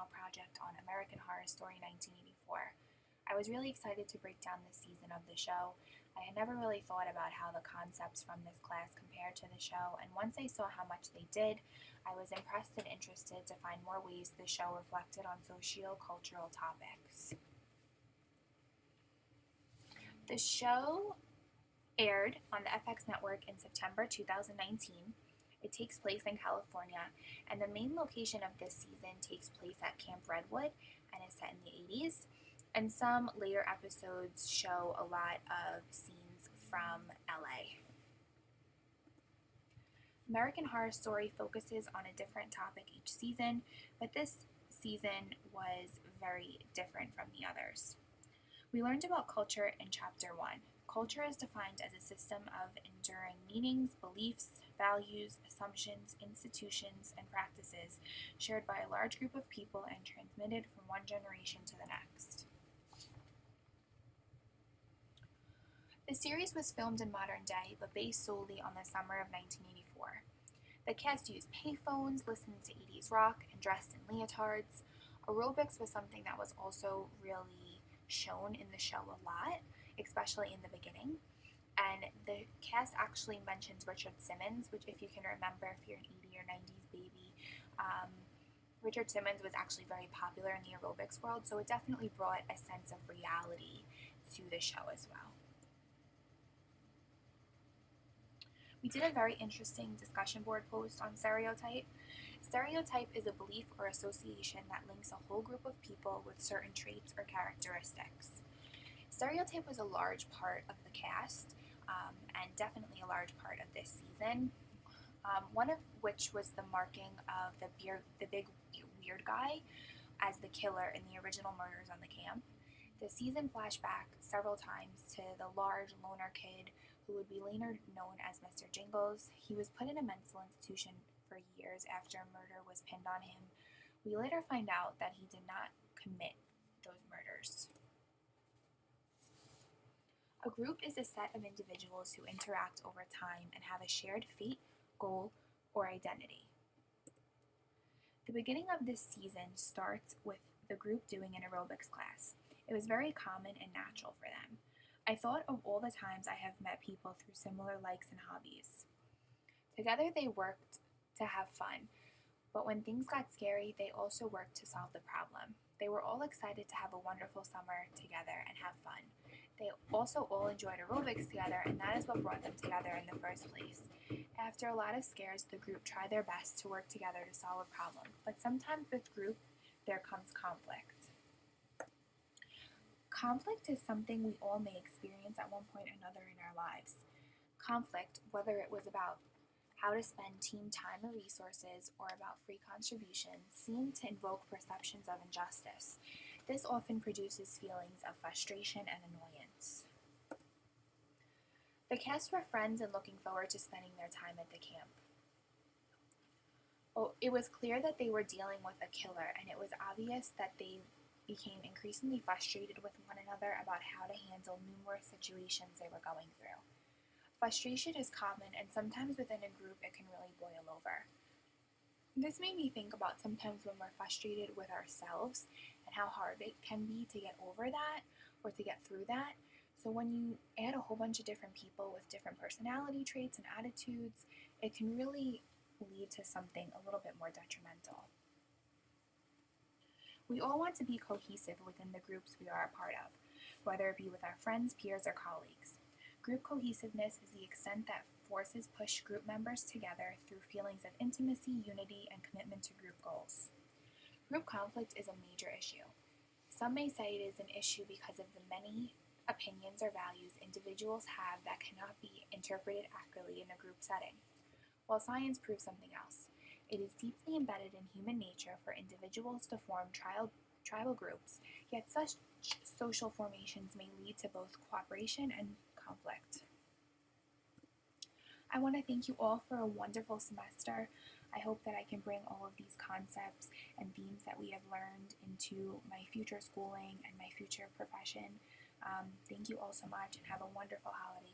educational project on American Horror Story 1984. I was really excited to break down this season of the show. I had never really thought about how the concepts from this class compared to the show, and once I saw how much they did, I was impressed and interested to find more ways the show reflected on socio-cultural topics. The show aired on the FX network in September 2019. It takes place in California, and the main location of this season takes place at Camp Redwood and is set in the 80s. And some later episodes show a lot of scenes from LA. American Horror Story focuses on a different topic each season, but this season was very different from the others. We learned about culture in Chapter 1. Culture is defined as a system of enduring meanings, beliefs, values, assumptions, institutions, and practices shared by a large group of people and transmitted from one generation to the next. The series was filmed in modern day, but based solely on the summer of 1984. The cast used payphones, listened to 80s rock, and dressed in leotards. Aerobics was something that was also really shown in the show a lot, especially in the beginning. And the cast actually mentions Richard Simmons, which, if you can remember, if you're an 80s or 90s baby, Richard Simmons was actually very popular in the aerobics world, so it definitely brought a sense of reality to the show as well. We did a very interesting discussion board post on stereotype. Stereotype is a belief or association that links a whole group of people with certain traits or characteristics. Stereotype was a large part of the cast, and definitely a large part of this season, one of which was the marking of the big weird guy as the killer in the original Murders on the Camp. The season flashed back several times to the large loner kid who would be later known as Mr. Jingles. He was put in a mental institution for years after a murder was pinned on him. We later find out that he did not commit those murders. A group is a set of individuals who interact over time and have a shared fate, goal, or identity. The beginning of this season starts with the group doing an aerobics class. It was very common and natural for them. I thought of all the times I have met people through similar likes and hobbies. Together they worked to have fun, but when things got scary, they also worked to solve the problem. They were all excited to have a wonderful summer together and have fun. They also all enjoyed aerobics together, and that is what brought them together in the first place. After a lot of scares, the group tried their best to work together to solve a problem, but sometimes with group, there comes conflict. Conflict is something we all may experience at one point or another in our lives. Conflict, whether it was about how to spend team time or resources or about free contributions, seemed to invoke perceptions of injustice. This often produces feelings of frustration and annoyance. The cast were friends and looking forward to spending their time at the camp. It was clear that they were dealing with a killer, and it was obvious that they became increasingly frustrated with one another about how to handle numerous situations they were going through. Frustration is common, and sometimes within a group it can really boil over. This made me think about sometimes when we're frustrated with ourselves and how hard it can be to get over that or to get through that. So when you add a whole bunch of different people with different personality traits and attitudes, it can really lead to something a little bit more detrimental. We all want to be cohesive within the groups we are a part of, whether it be with our friends, peers, or colleagues. Group cohesiveness is the extent that forces push group members together through feelings of intimacy, unity, and commitment to group goals. Group conflict is a major issue. Some may say it is an issue because of the many opinions or values individuals have that cannot be interpreted accurately in a group setting, while science proves something else. It is deeply embedded in human nature for individuals to form tribal groups, yet such social formations may lead to both cooperation and conflict. I want to thank you all for a wonderful semester. I hope that I can bring all of these concepts and themes that we have learned into my future schooling and my future profession. Thank you all so much, and have a wonderful holiday